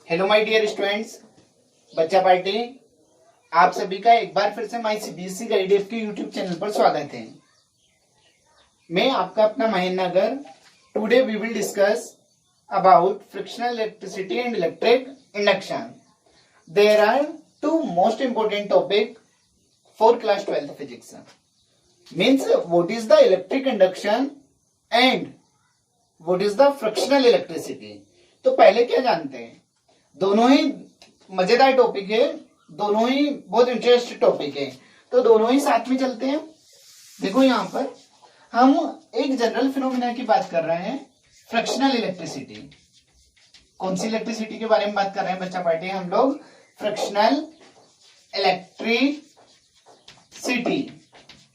Hello my dear students, बच्चा party आप सभी का एक बार फिर से माय सीबीएसई गाइडेड के यूट्यूब चैनल पर स्वागत है। मैं आपका अपना Mahendra Nagar. Today we will discuss about frictional electricity and electric induction. There are two most important topic for class 12th physics. Means what is the electric induction and what is the frictional electricity. तो पहले क्या जानते हैं, दोनों ही मजेदार topic है, दोनों ही बहुत इंटरेस्टिंग टॉपिक है, तो दोनों ही साथ में चलते हैं। देखो यहाँ पर हम एक जनरल फिनोमिना की बात कर रहे हैं, फ्रिक्शनल इलेक्ट्रिसिटी। कौन सी इलेक्ट्रिसिटी के बारे में बात कर रहे हैं बच्चा पार्टी? हम लोग फ्रिक्शनल इलेक्ट्रिसिटी।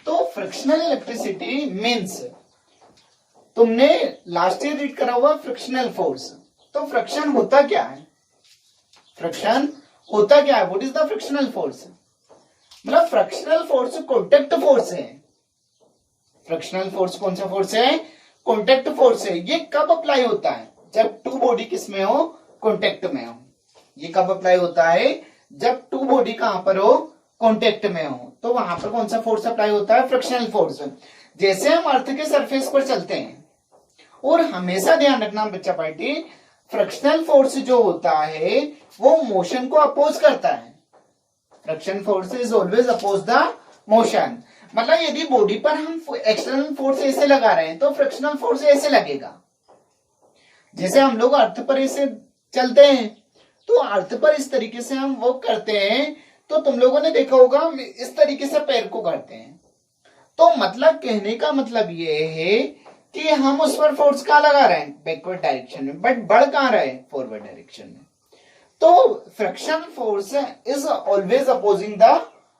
तो फ्रिक्शनल इलेक्ट्रिसिटी मीन्स, तुमने लास्ट ईयर रीड करा हुआ फ्रिक्शनल फोर्स। तो फ्रिक्शन होता क्या है? फ्रिक्शन होता क्या है? What is the frictional force? मतलब फ्रिक्शनल फोर्स कॉन्टेक्ट फोर्स है। फ्रिक्शनल फोर्स कौन सा फोर्स है? कॉन्टेक्ट फोर्स है। ये कब अप्लाई होता है? जब टू बॉडी किस में हो? कॉन्टेक्ट में हो। ये कब अप्लाई होता है? जब टू बॉडी कहां पर हो? कॉन्टेक्ट में हो। तो वहां पर कौन सा फोर्स अप्लाई होता है? Frictional force. जैसे हम अर्थ के सरफेस पर चलते हैं, और हमेशा ध्यान रखना बच्चा पार्टी, फ्रिक्शनल फोर्स जो होता है वो मोशन को अपोज करता है। Friction force is always oppose the motion. मतलब यदि बॉडी पर हम एक्सटर्नल फोर्स ऐसे लगा रहे हैं तो फ्रिक्शनल फोर्स ऐसे लगेगा। जैसे हम लोग अर्थ पर ऐसे चलते हैं, तो अर्थ पर इस तरीके से हम वो करते हैं, तो तुम लोगों ने देखा होगा हम इस तरीके से पैर को करते हैं। तो मतलब कहने का मतलब ये है कि हम उस पर फोर्स कहां लगा रहे हैं? बैकवर्ड डायरेक्शन में, बट बढ़ कहां रहे? फॉरवर्ड डायरेक्शन में। तो friction force is always opposing the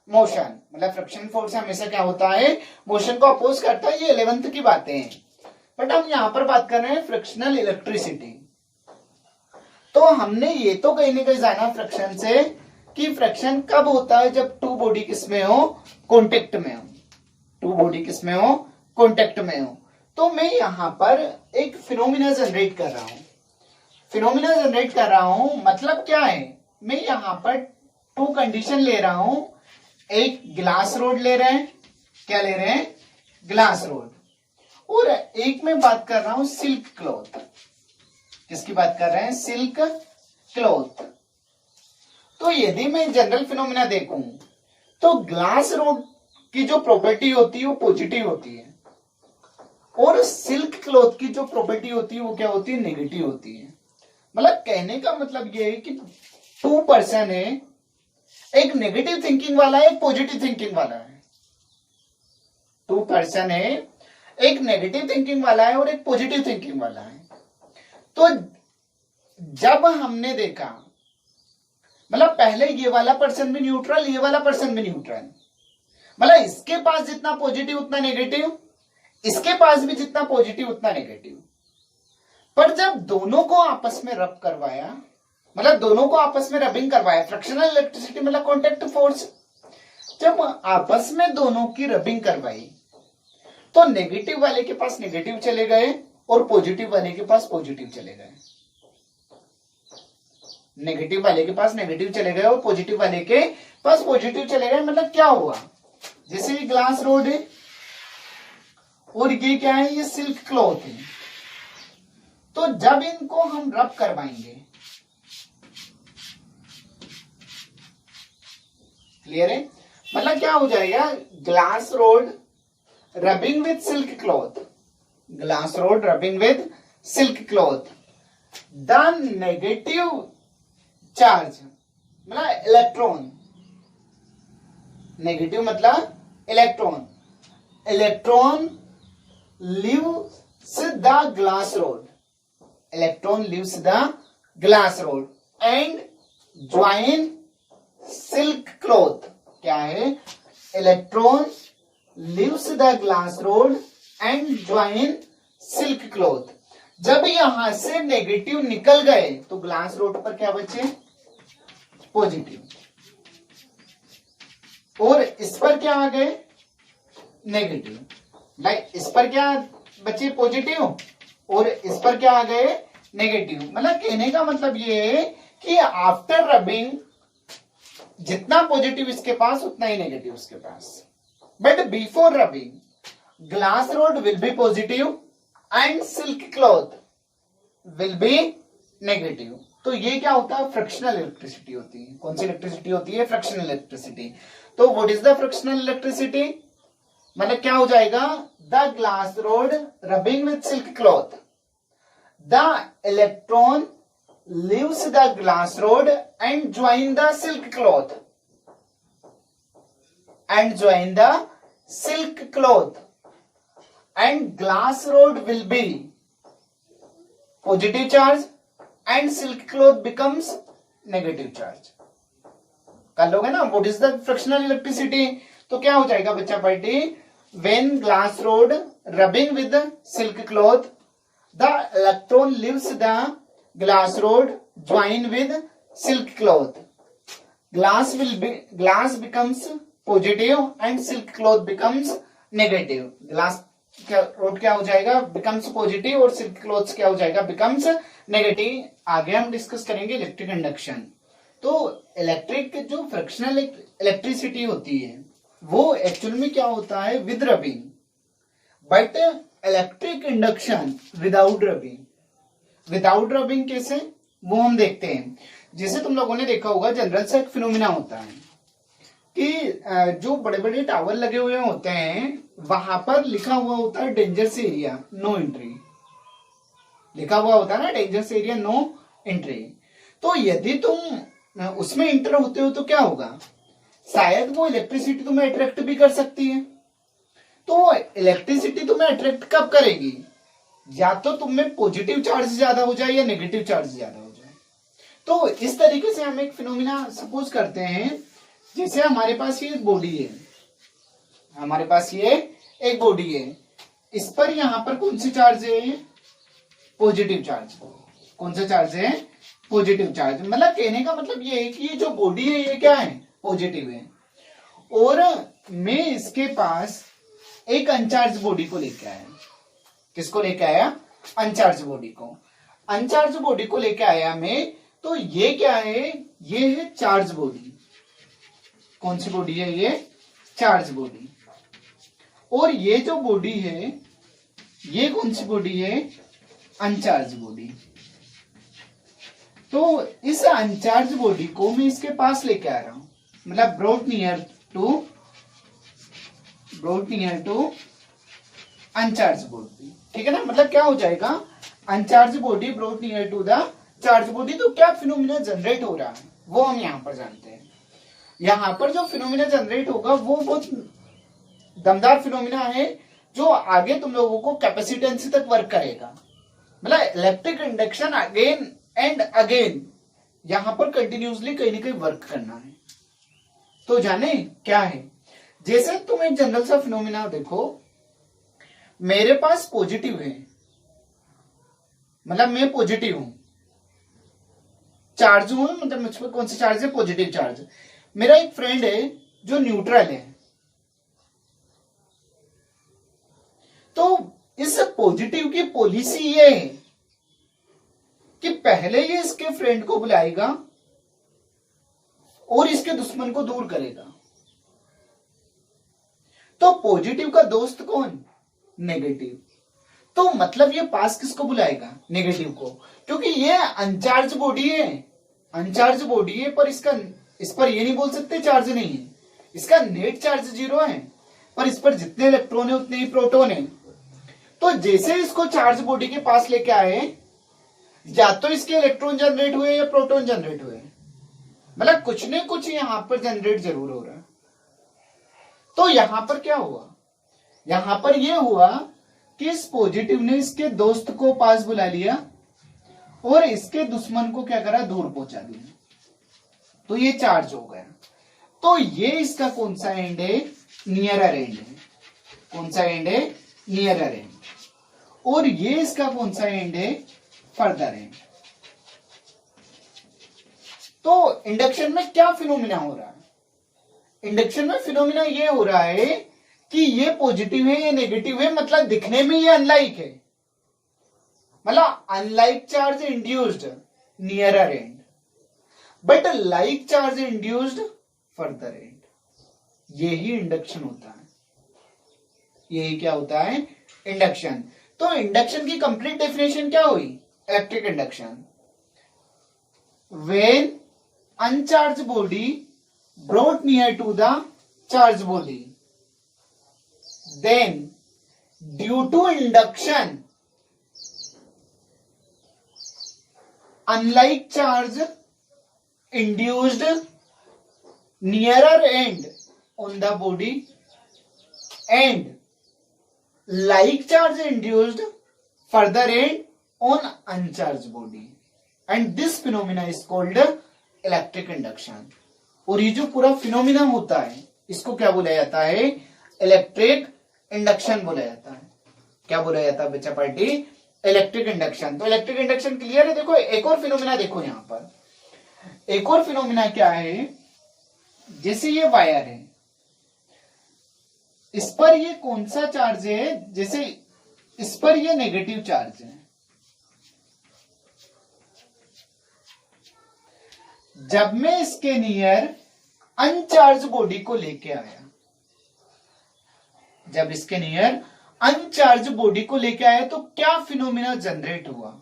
motion. मतलब फ्रिक्शन फोर्स हमेशा क्या होता है? मोशन को अपोज करता है। ये 11th की बातें हैं, बट हम यहां पर बात कर रहे हैं फ्रिक्शनल इलेक्ट्रिसिटी। तो हमने ये तो कहीं ना कहीं जाना फ्रिक्शन से कि फ्रिक्शन कब होता है? जब टू बॉडी किस में हो? कॉन्टेक्ट में हो। टू बॉडी किस में हो? कॉन्टेक्ट में हो। तो मैं यहां पर एक फिनोमिना जनरेट कर रहा हूं। फिनोमिना जनरेट कर रहा हूं मतलब क्या है? मैं यहां पर टू कंडीशन ले रहा हूं। एक ग्लास रोड ले रहे हैं। क्या ले रहे हैं? Glass rod. और एक में बात कर रहा हूं सिल्क क्लॉथ। किसकी बात कर रहे हैं? Silk cloth. तो यदि मैं जनरल फिनोमिना देखूं तो ग्लास रोड की जो प्रॉपर्टी होती है वो पॉजिटिव होती है, और सिल्क क्लॉथ की जो प्रॉपर्टी होती है वो क्या होती है? नेगेटिव होती है। मतलब कहने का मतलब ये है कि टू पर्सन है, एक नेगेटिव थिंकिंग वाला है, एक पॉजिटिव थिंकिंग वाला है। टू पर्सन है, एक नेगेटिव थिंकिंग वाला है और एक पॉजिटिव थिंकिंग वाला है। तो जब हमने देखा, मतलब पहले ये वाला पर्सन भी न्यूट्रल, ये वाला पर्सन भी न्यूट्रल, मतलब इसके पास जितना पॉजिटिव उतना नेगेटिव, इसके पास भी जितना पॉजिटिव उतना नेगेटिव। पर जब दोनों को आपस में रब करवाया, मतलब दोनों को आपस में रबिंग करवाया, फ्रिक्शनल इलेक्ट्रिसिटी मतलब कॉन्टेक्ट फोर्स, जब आपस में दोनों की रबिंग करवाई तो नेगेटिव वाले के पास नेगेटिव चले गए और पॉजिटिव वाले के पास पॉजिटिव चले गए। नेगेटिव वाले के पास नेगेटिव चले गए और पॉजिटिव वाले के पास पॉजिटिव चले गए। मतलब क्या हुआ? जैसे ये ग्लास रोड है और ये क्या है? ये सिल्क क्लॉथ है। तो जब इनको हम रब करवाएंगे, क्लियर है? मतलब क्या हो जाएगा? Glass rod rubbing with silk cloth, glass rod rubbing with silk cloth. The negative charge मतलब इलेक्ट्रॉन, नेगेटिव मतलब electron, electron leaves the glass rod, electron leaves the glass rod and join silk cloth। क्या है? Electron leaves the glass rod and join silk cloth। जब यहां से negative निकल गए तो ग्लास रोड पर क्या बचे? पॉजिटिव। और इस पर क्या आ गए? नेगेटिव। लाइक इस पर क्या बचे? पॉजिटिव, और इस पर क्या आ गए? नेगेटिव। मतलब कहने का मतलब ये है कि आफ्टर रबिंग जितना पॉजिटिव इसके पास उतना ही नेगेटिव उसके पास, but before rubbing glass rod will be positive and silk cloth will be negative. तो ये क्या होता है, फ्रिक्शनल इलेक्ट्रिसिटी होती है। कौन सी इलेक्ट्रिसिटी होती है, फ्रिक्शनल इलेक्ट्रिसिटी। तो what is the frictional electricity, मतलब क्या हो जाएगा, the glass rod rubbing with silk cloth, the electron leaves the glass rod and join the silk cloth and glass rod will be positive charge and silk cloth becomes negative charge। कर लोगे ना, what is the frictional electricity। तो क्या हो जाएगा बच्चा party, when glass rod rubbing with the silk cloth the electron leaves the glass rod join with silk cloth, glass becomes positive and silk cloth becomes negative। Glass rod क्या हो जाएगा, becomes positive और silk cloth क्या हो जाएगा, becomes negative। आगे हम discuss करेंगे इलेक्ट्रिक इंडक्शन। तो इलेक्ट्रिक जो फ्रिक्शनल इलेक्ट्रिसिटी होती है वो एक्चुअल में क्या होता है, with rubbing, but electric induction without rubbing. Without rubbing कैसे, वो हम देखते हैं। जैसे तुम लोगों ने देखा होगा, जनरल सा एक फिनोमिना होता है कि जो बड़े बड़े टावर लगे हुए होते हैं वहां पर लिखा हुआ होता है डेंजरस एरिया नो एंट्री, लिखा हुआ होता है ना डेंजरस एरिया नो एंट्री। तो यदि तुम उसमें इंटर होते हो तो क्या होगा, शायद वो इलेक्ट्रिसिटी तुम्हें अट्रैक्ट भी कर सकती है। तो इलेक्ट्रिसिटी तुम्हें अट्रैक्ट कब करेगी, या तो तुम में पॉजिटिव चार्ज ज्यादा हो जाए या नेगेटिव चार्ज ज्यादा हो जाए। तो इस तरीके से हम एक फिनोमिना सपोज करते हैं, जैसे हमारे पास ये एक बॉडी है, हमारे पास ये एक बॉडी है, इस पर यहां पर कौन सी चार्ज है, पॉजिटिव चार्ज। कौन सा चार्ज है, पॉजिटिव चार्ज। मतलब कहने का मतलब ये है कि ये जो बॉडी है ये क्या है, पॉजिटिव है, और मैं इसके पास एक अनचार्ज बॉडी को लेके आया। किसको लेके आया, अनचार्ज बॉडी को। अनचार्ज बॉडी को लेके आया मैं, तो ये क्या है, ये है चार्ज बॉडी। कौन सी बॉडी है, ये चार्ज बॉडी। और ये जो बॉडी है ये कौन सी बॉडी है, अनचार्ज बॉडी। तो इस अनचार्ज बॉडी को मैं इसके पास लेके आ रहा हूं, मतलब brought near to uncharge body. ठीक है ना, मतलब क्या हो जाएगा, uncharge body brought near to the charge body. तो क्या फिनोमिना जनरेट हो रहा है वो हम यहां पर जानते हैं। यहां पर जो फिनोमिना जनरेट होगा वो बहुत दमदार फिनोमिना है, जो आगे तुम लोगों को कैपेसिटेंस तक वर्क करेगा। मतलब electric induction again and again यहां पर कंटिन्यूसली कहीं ना कहीं वर्क करना है। तो जाने क्या है, जैसे तुम एक जनरल सा फिनोमिना देखो, मेरे पास पॉजिटिव है, मतलब मैं पॉजिटिव हूं, चार्ज हूं, मतलब मुझ पर कौन सा चार्ज है, पॉजिटिव चार्ज। मेरा एक फ्रेंड है जो न्यूट्रल है। तो इस पॉजिटिव की पॉलिसी ये है कि पहले ये इसके फ्रेंड को बुलाएगा और इसके दुश्मन को दूर करेगा। तो पॉजिटिव का दोस्त कौन, नेगेटिव। तो मतलब ये पास किसको बुलाएगा, नेगेटिव को, क्योंकि ये अनचार्ज बॉडी है। अनचार्ज बॉडी है, पर इस पर ये नहीं बोल सकते चार्ज नहीं है, इसका नेट चार्ज 0 है, पर इस पर जितने इलेक्ट्रॉन है उतने ही प्रोटॉन है। तो जैसे इसको चार्ज बॉडी के पास लेके आए, या तो इसके इलेक्ट्रॉन जनरेट हुए या प्रोटॉन जनरेट हुए, मतलब कुछ न कुछ यहां पर जनरेट जरूर हो रहा है। तो यहां पर क्या हुआ, यहां पर यह हुआ कि इस पॉजिटिव ने इसके दोस्त को पास बुला लिया और इसके दुश्मन को क्या करा, दूर पहुंचा दिया। तो ये चार्ज हो गया। तो ये इसका कौन सा एंड है, नियरर एंड है। कौन सा एंड है, नियरर एंड। और ये इसका कौन सा एंड है, फर्दर एंड। तो इंडक्शन में क्या फिनोमिना हो रहा है, इंडक्शन में फिनोमिना ये हो रहा है कि ये पॉजिटिव है ये नेगेटिव है, मतलब दिखने में ये अनलाइक है, मतलब unlike charge induced nearer and. But like charge induced further and, यही इंडक्शन होता है। यही क्या होता है? इंडक्शन। तो इंडक्शन की कंप्लीट डेफिनेशन क्या हुई? Electric induction, when uncharged body brought near to the charged body, then due to induction, unlike charge induced nearer end on the body and like charge induced further end on uncharged body, and this phenomena is called electric induction। और ये जो पूरा phenomena होता है इसको क्या बोला जाता है? इलेक्ट्रिक इंडक्शन बोला जाता है। क्या बोला जाता है बच्चा पार्टी? Electric induction. तो इलेक्ट्रिक इंडक्शन क्लियर है। देखो एक और फिनोमिना देखो, यहां पर एक और फिनोमिना क्या है? जैसे ये वायर है, इस पर ये कौन सा चार्ज है? जैसे इस पर ये नेगेटिव चार्ज है। जब मैं इसके नियर अनचार्ज बॉडी को लेके आया, जब इसके नियर अनचार्ज बॉडी को लेके आया तो क्या फिनोमिना जनरेट हुआ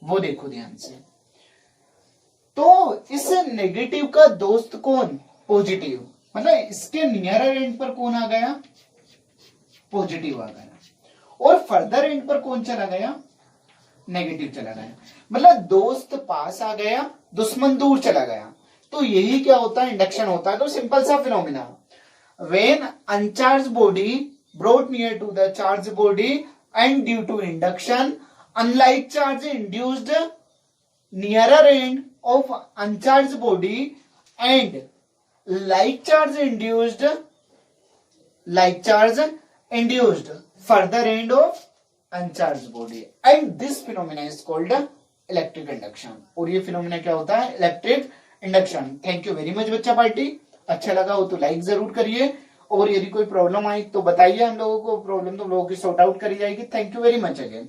वो देखो ध्यान से। तो इस नेगेटिव का दोस्त कौन? पॉजिटिव। मतलब इसके नियर एंड पर कौन आ गया? पॉजिटिव आ गया। और फर्दर एंड पर कौन चला गया? नेगेटिव चला गया। मतलब दोस्त पास आ गया, दुश्मन दूर चला गया। तो यही क्या होता है? इंडक्शन होता है। तो सिंपल सा phenomena, when uncharge body brought near to the charge body and due to induction unlike charge induced nearer end of uncharge body and like charge induced further end of uncharged body, and this phenomena is called electric induction। और ये phenomena क्या होता है? Electric induction. Thank you very much बच्चा party. अच्छा लगा हो तो लाइक जरूर करिए, और यदि कोई प्रॉब्लम आई तो बताइए, हम लोगों को प्रॉब्लम तुम लोगों की सॉर्ट आउट करी जाएगी। Thank you very much again.